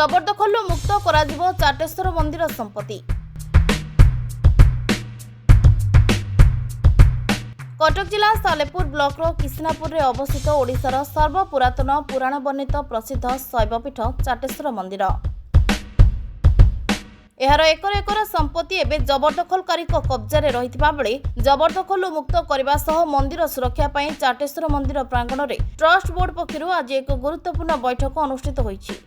जबरदखल मुक्त कराजिबो चाटेश्वर मंदिर संपत्ति। कटक जिला सालेपुर ब्लॉक किसनापुर अवस्थित ओडिशार सर्वपुरातन पुराण वर्णित प्रसिद्ध शैवपीठ चाटेश्वर मंदिर। एहार एकर एकर संपत्ति एवं जबरदखलकारी कब्जारे रहिथिबा बेले जबरदखल मुक्त करने सह मंदिर सुरक्षा पाई चाटेश्वर मंदिर प्रांगण में ट्रस्ट बोर्ड पक्षरु आज एक गुरुत्वपूर्ण बैठक अनुष्ठित होईछि।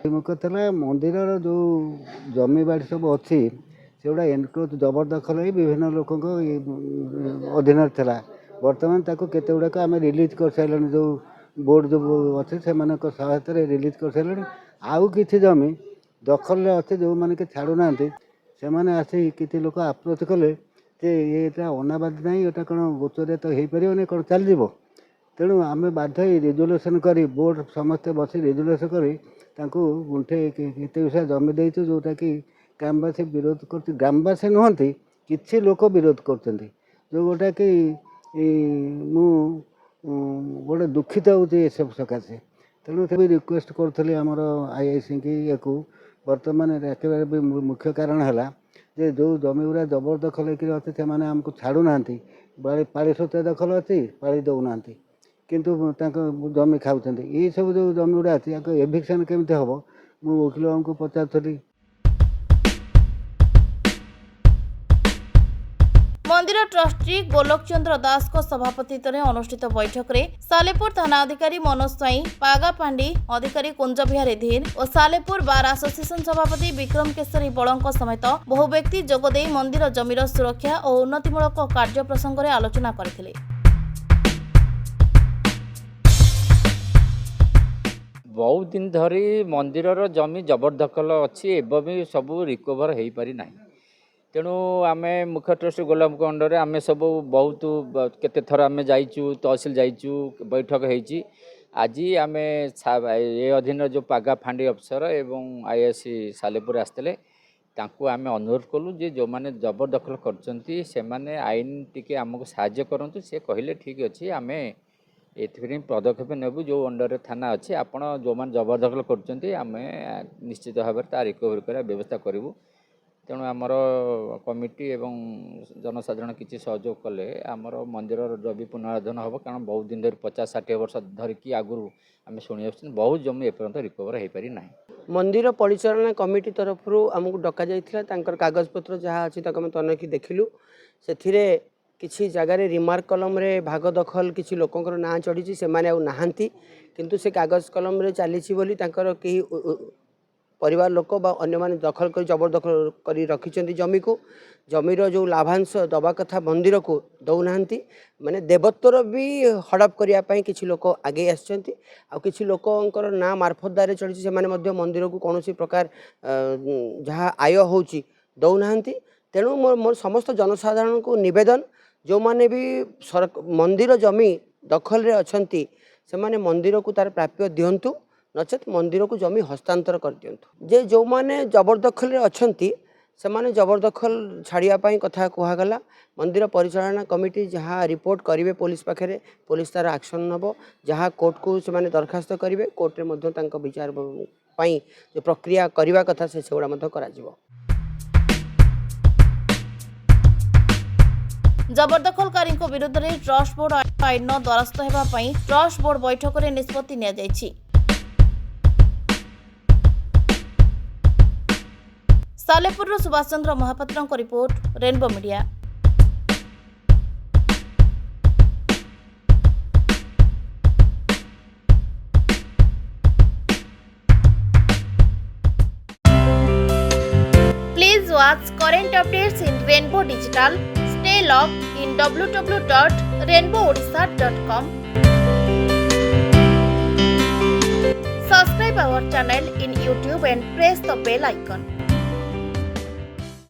मुख्यतः मंदिर जो जमी बाड़ी सब अच्छी से गुड़ा एनक्रोच जबरदखल ही विभिन्न लोक अधीन था। बर्तमान केते गुड़ाक आम रिलीज कर सारे जो बोर्ड जो अच्छे से सहायता रिलीज कर सारे आउ कि जमी दखल अच्छे जो मैंने कि छाड़ू ना से मैंने आसी किसी लोक आप्रोच कले ये अनाबाद ना ये कौन गोचर तो हो पारे कौन चलो तेणु आम बाध्य रिजोल्यूशन कर बोर्ड समस्ते बस रिजोल्यूशन कर गुंठे केते विषय जमी देचु जोटा कि ग्रामवासी विरोध कर ग्रामवासी नुहति किसी लोक विरोध कर जो गोटा कि गोटे दुखित होती सब सकाशे तेणु से रिक्वेस्ट करी आमर आईआईसी की या बर्तमान भी मुख्य कारण है जे जो जमी गुड़ा जबरदखल अच्छे से आमको छाड़ू ना पाड़ी सत्या दखल अच्छी पाड़ी दौना किंतु जमी खाऊ ये सब जो जमी गुड़ा अच्छी एभिक्शन केमती हम मु वकिल को पचारि। मंदिर ट्रस्टी गोलोक चंद्र दास को सभापतित्व में अनुष्ठित बैठक में सालेपुर थाना अधिकारी मनोज स्वाई, पागा पांडी अधिकारी कुंज बिहारी धीर और सालेपुर बार एसोसिएशन सभापति विक्रम केशरी बड़ों समेत बहु व्यक्ति जोगदे मंदिर जमीर सुरक्षा और उन्नतिमूलक कार्य प्रसंग में आलोचना करथिले। बहुत दिन धरी मंदिर जमी जबरदखल अच्छी एवं सब रिकवर हो पारि ना तेणु आम मुख्य ट्रस्ट गोलाम अंडर आम सब बहुत केते थर आम जाइचु तहसिल जाइचु बैठक होती आज आम ये अधीन जो पागा फांडी अफसर एवं आईआईसी सालेपुर आसते आम अनुरोध कलु जे जो मैंने जबरदखल कर आईन टी आमको साहाय्य करंतु से कहले ठीक अच्छे आम ए पदक्षेप नेबू जो अंडर थाना अच्छे आपण जो मैंने जबरदखल कर निश्चित भाव में रिकवरी कर व्यवस्था करूँ तेणु आमर कमिटी एवं जनसाधारण किसी सहयोग कले आमर मंदिर जमी पुनरुद्धार हम कारण बहुत दिन धरी 50-60 वर्ष धरिकी आगु आम शुणी आस बहुत जमी एपर्यंत रिकवर हो पारि ना। मंदिर परिचालना कमिटी तरफ आमको डका जाइथिला कागज पत्र जहाँ अच्छी तक तनखी देखिलु से किसी जगार रिमार्क कलम रे भाग दखल किसी लोकंर ना चढ़ी से माने नहांती किंतु से कागज कलम रे चली बोली कहीं परिवार लोक अन्य माने दखल कर जबरदखल कर रखी जमी को जमीर जो लाभांश दबा कथा मंदिर को दौना माने देवत्वर भी हड़प करने किसी लोक आगे आसी लोकर ना मार्फत दारे चढ़ी से मंदिर को कौन प्रकार जहाँ आय हो दौना तेणु मोर समस्त जनसाधारण को निवेदन जो माने भी मंदिर जमी दखल रे अछंती से माने मंदिर को तार प्राप्य दिंतु नचेत मंदिर को जमी हस्तांतर कर दिंतु जे जो माने जबरदखल रे अछंती से माने जबरदखल छाड़िया पाई कथा कहगला मंदिर परिचालना कमिटी जहाँ रिपोर्ट करेंगे पुलिस पाखे पुलिस तार एक्शन नब जहाँ कोर्ट को से माने दरखास्त करेंगे कोर्ट रे मध्य तांका विचार पाई जो प्रक्रिया करने कथा से सेगुड़ा मध्य कराजिबो। जबरदखलकारी विरुद्ध में ट्रस्ट बोर्ड आईन द्वारस्थ होगापी ट्रस्ट बोर्ड बैठक में निष्पत्ति नि Salepur Subhash Chandra Mohapatra report Rainbow Media. Please watch current updates in Rainbow Digital. Stay logged in www.rainbowodisha.com. Subscribe our channel in YouTube and press the bell icon.